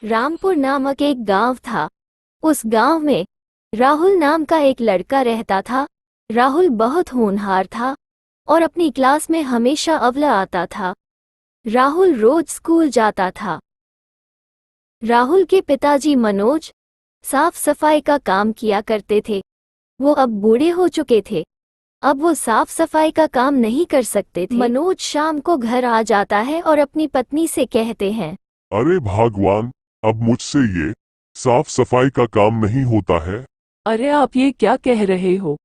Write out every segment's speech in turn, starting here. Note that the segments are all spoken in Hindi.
रामपुर नामक एक गांव था। उस गांव में राहुल नाम का एक लड़का रहता था। राहुल बहुत होनहार था और अपनी क्लास में हमेशा अव्वल आता था। राहुल रोज स्कूल जाता था। राहुल के पिताजी मनोज साफ सफाई का काम किया करते थे। वो अब बूढ़े हो चुके थे। अब वो साफ सफाई का काम नहीं कर सकते थे। मनोज शाम को घर आ जाता है और अपनी पत्नी से कहते हैं, अरे भगवान, अब मुझसे ये साफ सफाई का काम नहीं होता है। अरे आप ये क्या कह रहे हो?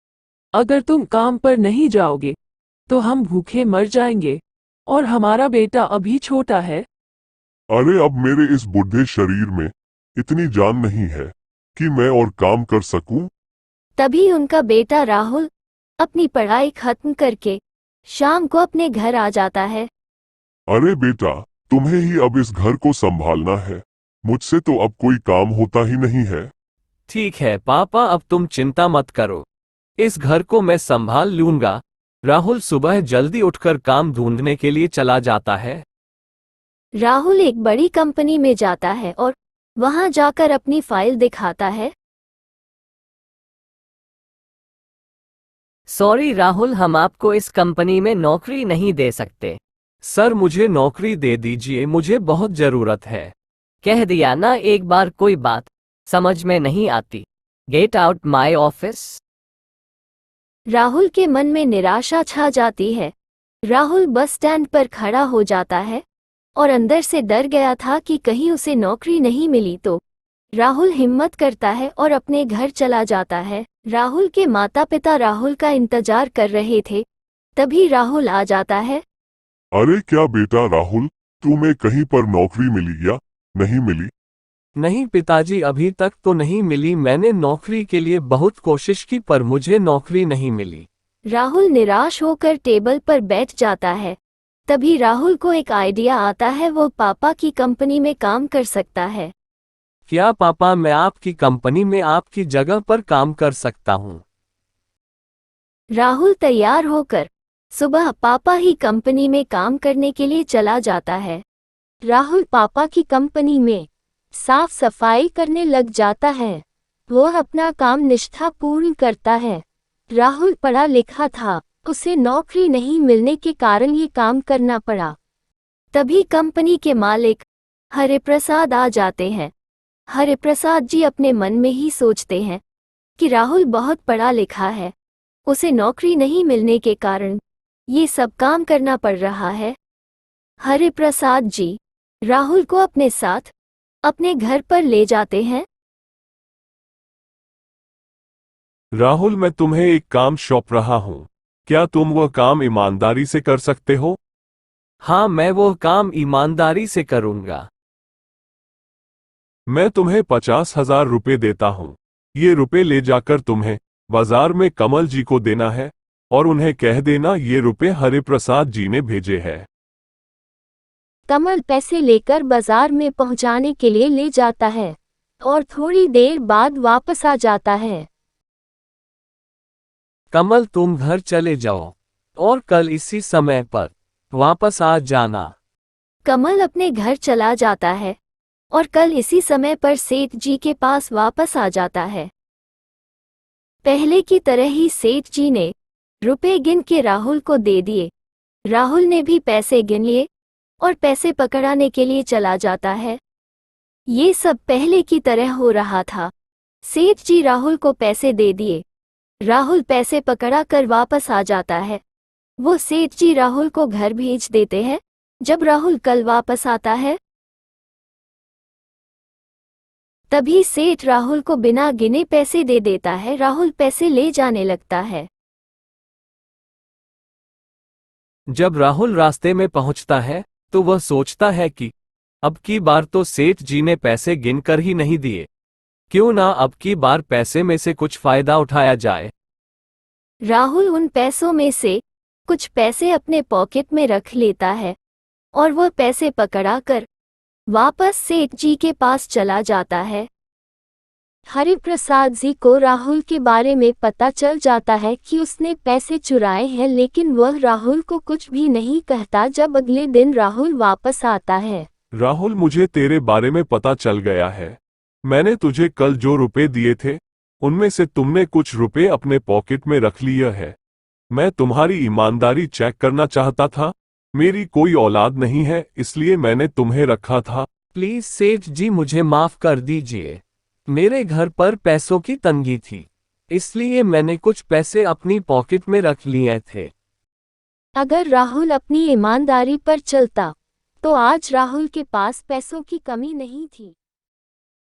अगर तुम काम पर नहीं जाओगे तो हम भूखे मर जाएंगे और हमारा बेटा अभी छोटा है। अरे अब मेरे इस बुढ़े शरीर में इतनी जान नहीं है कि मैं और काम कर सकूं। तभी उनका बेटा राहुल अपनी पढ़ाई खत्म करके शाम को अपने घर आ जाता है। अरे बेटा, तुम्हें ही अब इस घर को संभालना है। मुझसे तो अब कोई काम होता ही नहीं है। ठीक है पापा, अब तुम चिंता मत करो, इस घर को मैं संभाल लूंगा। राहुल सुबह जल्दी उठकर काम ढूंढने के लिए चला जाता है। राहुल एक बड़ी कंपनी में जाता है और वहां जाकर अपनी फाइल दिखाता है। सॉरी राहुल, हम आपको इस कंपनी में नौकरी नहीं दे सकते। सर मुझे नौकरी दे दीजिए, मुझे बहुत जरूरत है। कह दिया ना एक बार, कोई बात समझ में नहीं आती। Get out my office. Rahul के मन में निराशा छा जाती है। राहुल बस स्टैंड पर खड़ा हो जाता है और अंदर से डर गया था कि कहीं उसे नौकरी नहीं मिली तो। राहुल हिम्मत करता है और अपने घर चला जाता है। राहुल के माता पिता राहुल का इंतजार कर रहे थे। तभी राहुल आ जाता है। अरे क्या बेटा राहुल, तुम्हें कहीं पर नौकरी मिली या नहीं मिली? नहीं पिताजी, अभी तक तो नहीं मिली। मैंने नौकरी के लिए बहुत कोशिश की पर मुझे नौकरी नहीं मिली। राहुल निराश होकर टेबल पर बैठ जाता है। तभी राहुल को एक आइडिया आता है, वो पापा की कंपनी में काम कर सकता है। क्या पापा, मैं आपकी कंपनी में आपकी जगह पर काम कर सकता हूँ? राहुल तैयार होकर सुबह पापा ही कंपनी में काम करने के लिए चला जाता है। राहुल पापा की कंपनी में साफ सफाई करने लग जाता है। वो अपना काम निष्ठापूर्ण करता है। राहुल पढ़ा लिखा था, उसे नौकरी नहीं मिलने के कारण ये काम करना पड़ा। तभी कंपनी के मालिक हरिप्रसाद आ जाते हैं। हरिप्रसाद जी अपने मन में ही सोचते हैं कि राहुल बहुत पढ़ा लिखा है, उसे नौकरी नहीं मिलने के कारण ये सब काम करना पड़ रहा है। हरिप्रसाद जी राहुल को अपने साथ अपने घर पर ले जाते हैं। राहुल, मैं तुम्हें एक काम सौंप रहा हूँ। क्या तुम वह काम ईमानदारी से कर सकते हो? हाँ, मैं वो काम ईमानदारी से करूँगा। मैं तुम्हें 50,000 रुपये देता हूँ। ये रुपए ले जाकर तुम्हें बाजार में कमल जी को देना है और उन्हें कह देना ये रुपए हरिप्रसाद जी ने भेजे हैं। कमल पैसे लेकर बाजार में पहुंचाने के लिए ले जाता है और थोड़ी देर बाद वापस आ जाता है। कमल, तुम घर चले जाओ और कल इसी समय पर वापस आ जाना। कमल अपने घर चला जाता है और कल इसी समय पर सेठ जी के पास वापस आ जाता है। पहले की तरह ही सेठ जी ने रुपए गिन के राहुल को दे दिए। राहुल ने भी पैसे गिन लिए और पैसे पकड़ाने के लिए चला जाता है। ये सब पहले की तरह हो रहा था। सेठ जी राहुल को पैसे दे दिए। राहुल पैसे पकड़ा कर वापस आ जाता है। वो सेठ जी राहुल को घर भेज देते हैं। जब राहुल कल वापस आता है तभी सेठ राहुल को बिना गिने पैसे दे देता है। राहुल पैसे ले जाने लगता है। जब राहुल रास्ते में पहुंचता है तो वह सोचता है कि अब की बार तो सेठ जी ने पैसे गिनकर ही नहीं दिए, क्यों ना अब की बार पैसे में से कुछ फायदा उठाया जाए। राहुल उन पैसों में से कुछ पैसे अपने पॉकेट में रख लेता है और वह पैसे पकड़ाकर वापस सेठ जी के पास चला जाता है। हरिप्रसाद जी को राहुल के बारे में पता चल जाता है कि उसने पैसे चुराए हैं, लेकिन वह राहुल को कुछ भी नहीं कहता। जब अगले दिन राहुल वापस आता है राहुल, मुझे तेरे बारे में पता चल गया है। मैंने तुझे कल जो रुपए दिए थे उनमें से तुमने कुछ रुपए अपने पॉकेट में रख लिया है। मैं तुम्हारी ईमानदारी चेक करना चाहता था। मेरी कोई औलाद नहीं है, इसलिए मैंने तुम्हें रखा था। प्लीज सेठ जी, मुझे माफ कर दीजिए। मेरे घर पर पैसों की तंगी थी, इसलिए मैंने कुछ पैसे अपनी पॉकेट में रख लिए थे। अगर राहुल अपनी ईमानदारी पर चलता तो आज राहुल के पास पैसों की कमी नहीं थी।